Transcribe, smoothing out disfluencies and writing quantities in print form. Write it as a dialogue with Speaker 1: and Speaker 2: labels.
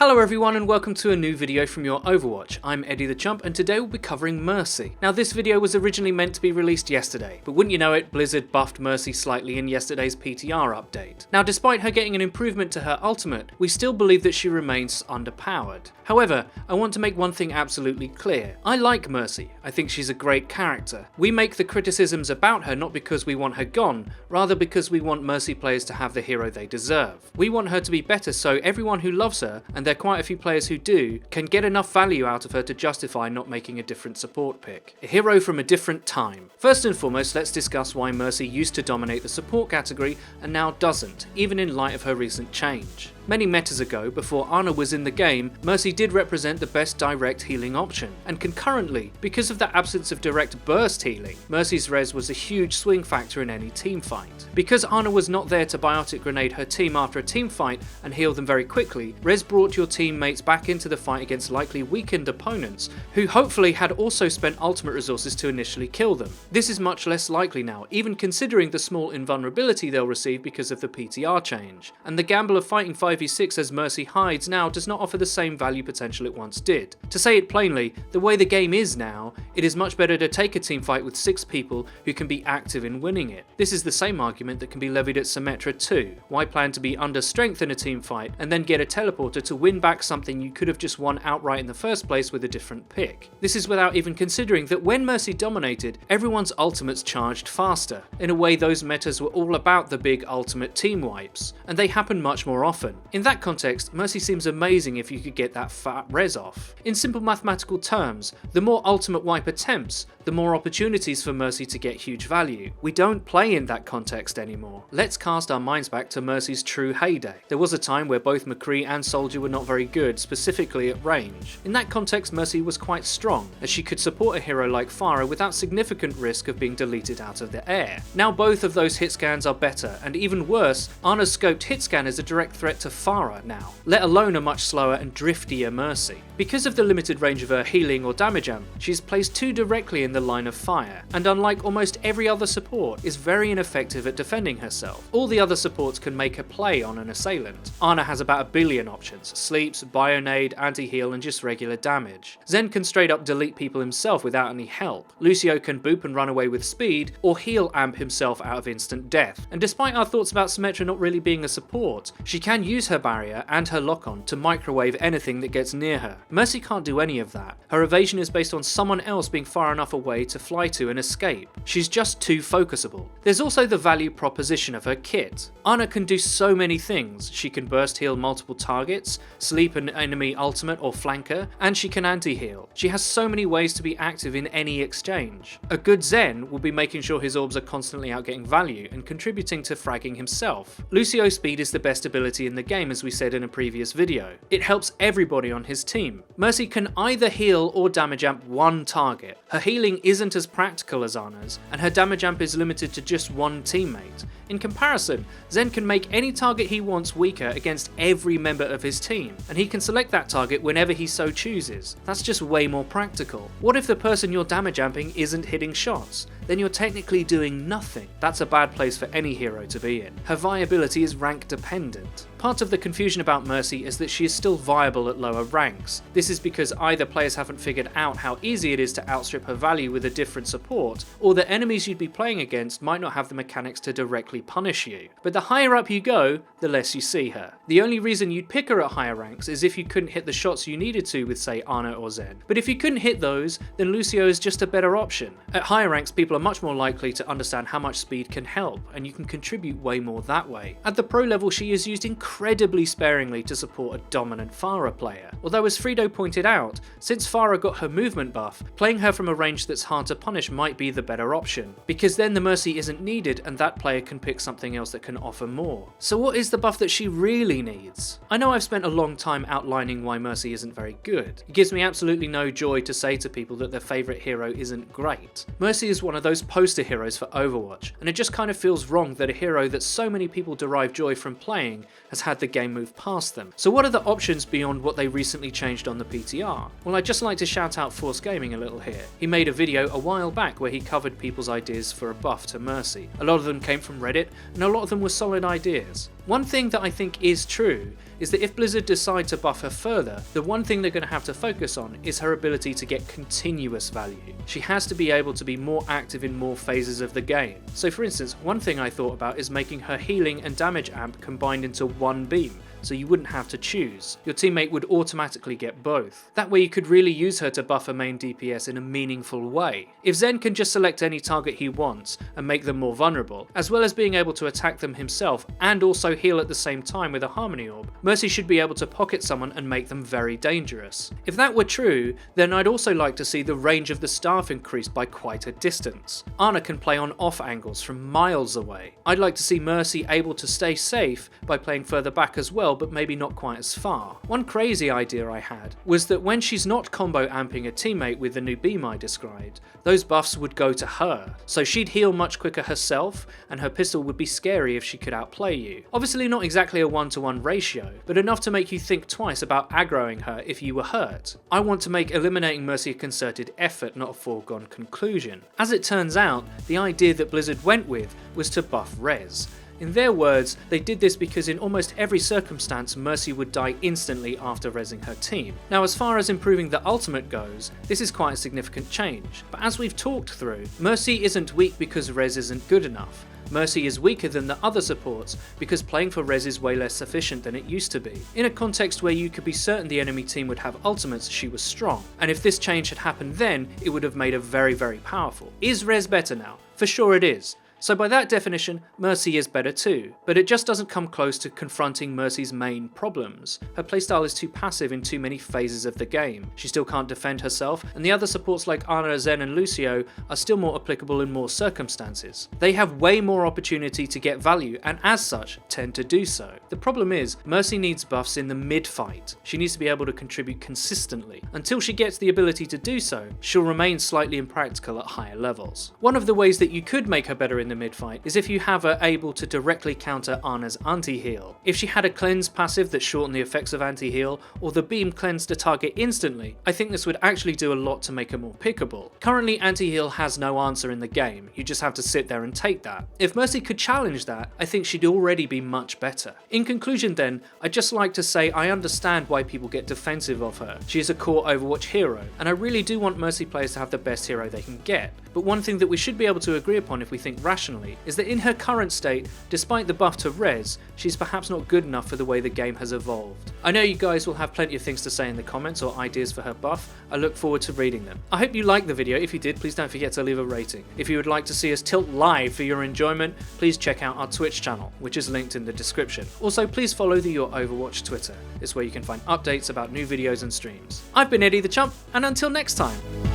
Speaker 1: Hello everyone and welcome to a new video from Your Overwatch. I'm Eddie the Chump and today we'll be covering Mercy. Now this video was originally meant to be released yesterday, but wouldn't you know it, Blizzard buffed Mercy slightly in yesterday's PTR update. Now despite her getting an improvement to her ultimate, we still believe that she remains underpowered. However, I want to make one thing absolutely clear. I like Mercy, I think she's a great character. We make the criticisms about her not because we want her gone, rather because we want Mercy players to have the hero they deserve. We want her to be better so everyone who loves her, and there are quite a few players who do, can get enough value out of her to justify not making a different support pick. A hero from a different time. First and foremost, let's discuss why Mercy used to dominate the support category and now doesn't, even in light of her recent change. Many metas ago, before Ana was in the game, Mercy did represent the best direct healing option, and concurrently, because of the absence of direct burst healing, Mercy's res was a huge swing factor in any team fight. Because Ana was not there to biotic grenade her team after a team fight and heal them very quickly, res brought your teammates back into the fight against likely weakened opponents, who hopefully had also spent ultimate resources to initially kill them. This is much less likely now, even considering the small invulnerability they'll receive because of the PTR change, and the gamble of fighting 5v6 as Mercy hides now does not offer the same value potential it once did. To say it plainly, the way the game is now, it is much better to take a team fight with 6 people who can be active in winning it. This is the same argument that can be levied at Symmetra too. Why plan to be under strength in a team fight and then get a teleporter to win back something you could have just won outright in the first place with a different pick? This is without even considering that when Mercy dominated, everyone's ultimates charged faster. In a way, those metas were all about the big ultimate team wipes, and they happen much more often. In that context, Mercy seems amazing if you could get that fat res off. In simple mathematical terms, the more ultimate wipe attempts, the more opportunities for Mercy to get huge value. We don't play in that context anymore. Let's cast our minds back to Mercy's true heyday. There was a time where both McCree and Soldier were not very good, specifically at range. In that context, Mercy was quite strong, as she could support a hero like Pharah without significant risk of being deleted out of the air. Now both of those hit scans are better, and even worse, Ana's scoped hit scan is a direct threat to Pharah now, let alone a much slower and driftier Mercy. Because of the limited range of her healing or damage amp, she's placed too directly in the line of fire, and unlike almost every other support, is very ineffective at defending herself. All the other supports can make a play on an assailant. Ana has about 1 billion options: sleeps, bionade, anti-heal, and just regular damage. Zen can straight up delete people himself without any help. Lucio can boop and run away with speed, or heal amp himself out of instant death. And despite our thoughts about Symmetra not really being a support, she can use her barrier and her lock-on to microwave anything that gets near her. Mercy can't do any of that. Her evasion is based on someone else being far enough away to fly to and escape. She's just too focusable. There's also the value proposition of her kit. Ana can do so many things. She can burst heal multiple targets, sleep an enemy ultimate or flanker, and she can anti-heal. She has so many ways to be active in any exchange. A good Zen will be making sure his orbs are constantly out getting value and contributing to fragging himself. Lucio's speed is the best ability in the game, as we said in a previous video. It helps everybody on his team. Mercy can either heal or damage amp one target. Her healing isn't as practical as Ana's, and her damage amp is limited to just one teammate. In comparison, Zen can make any target he wants weaker against every member of his team, and he can select that target whenever he so chooses. That's just way more practical. What if the person you're damage amping isn't hitting shots? Then you're technically doing nothing. That's a bad place for any hero to be in. Her viability is rank dependent. Part of the confusion about Mercy is that she is still viable at lower ranks. This is because either players haven't figured out how easy it is to outstrip her value with a different support, or the enemies you'd be playing against might not have the mechanics to directly punish you. But the higher up you go, the less you see her. The only reason you'd pick her at higher ranks is if you couldn't hit the shots you needed to with, say, Ana or Zen. But if you couldn't hit those, then Lucio is just a better option. At higher ranks, people are much more likely to understand how much speed can help, and you can contribute way more that way. At the pro level, she is used incredibly sparingly to support a dominant Pharah player. Although, as FREEDO pointed out, since Pharah got her movement buff, playing her from a range that's hard to punish might be the better option, because then the Mercy isn't needed and that player can pick something else that can offer more. So what is the buff that she really needs? I know I've spent a long time outlining why Mercy isn't very good. It gives me absolutely no joy to say to people that their favourite hero isn't great. Mercy is one of those poster heroes for Overwatch, and it just kind of feels wrong that a hero that so many people derive joy from playing has had the game move past them. So what are the options beyond what they recently changed on the PTR? Well, I'd just like to shout out Force Gaming a little here. He made a video a while back where he covered people's ideas for a buff to Mercy. A lot of them came from Reddit, and a lot of them were solid ideas. One thing that I think is true is that if Blizzard decide to buff her further, the one thing they're going to have to focus on is her ability to get continuous value. She has to be able to be more active in more phases of the game. So for instance, one thing I thought about is making her healing and damage amp combined into one beam, so you wouldn't have to choose. Your teammate would automatically get both. That way you could really use her to buff her main DPS in a meaningful way. If Zen can just select any target he wants and make them more vulnerable, as well as being able to attack them himself and also heal at the same time with a Harmony Orb, Mercy should be able to pocket someone and make them very dangerous. If that were true, then I'd also like to see the range of the staff increased by quite a distance. Ana can play on off angles from miles away. I'd like to see Mercy able to stay safe by playing further back as well, but maybe not quite as far. One crazy idea I had was that when she's not combo amping a teammate with the new beam I described, those buffs would go to her, so she'd heal much quicker herself, and her pistol would be scary if she could outplay you. Obviously not exactly a 1-to-1 ratio, but enough to make you think twice about aggroing her if you were hurt. I want to make eliminating Mercy a concerted effort, not a foregone conclusion. As it turns out, the idea that Blizzard went with was to buff res. In their words, they did this because in almost every circumstance Mercy would die instantly after rezzing her team. Now as far as improving the ultimate goes, this is quite a significant change, but as we've talked through, Mercy isn't weak because res isn't good enough. Mercy is weaker than the other supports because playing for res is way less efficient than it used to be. In a context where you could be certain the enemy team would have ultimates, she was strong, and if this change had happened then, it would have made her very, very powerful. Is res better now? For sure it is. So by that definition, Mercy is better too, but it just doesn't come close to confronting Mercy's main problems. Her playstyle is too passive in too many phases of the game. She still can't defend herself, and the other supports like Ana, Zen and Lucio are still more applicable in more circumstances. They have way more opportunity to get value, and as such, tend to do so. The problem is, Mercy needs buffs in the mid-fight. She needs to be able to contribute consistently. Until she gets the ability to do so, she'll remain slightly impractical at higher levels. One of the ways that you could make her better in the mid-fight is if you have her able to directly counter Ana's anti-heal. If she had a cleanse passive that shortened the effects of anti-heal, or the beam cleansed a target instantly, I think this would actually do a lot to make her more pickable. Currently anti-heal has no answer in the game, you just have to sit there and take that. If Mercy could challenge that, I think she'd already be much better. In conclusion then, I'd just like to say I understand why people get defensive of her. She is a core Overwatch hero, and I really do want Mercy players to have the best hero they can get. But one thing that we should be able to agree upon if we think rationally is that in her current state, despite the buff to res, she's perhaps not good enough for the way the game has evolved. I know you guys will have plenty of things to say in the comments or ideas for her buff. I look forward to reading them. I hope you liked the video. If you did, please don't forget to leave a rating. If you would like to see us tilt live for your enjoyment, please check out our Twitch channel, which is linked in the description. Also, please follow the Your Overwatch Twitter. This way you can find updates about new videos and streams. I've been Eddie the Chump, and until next time.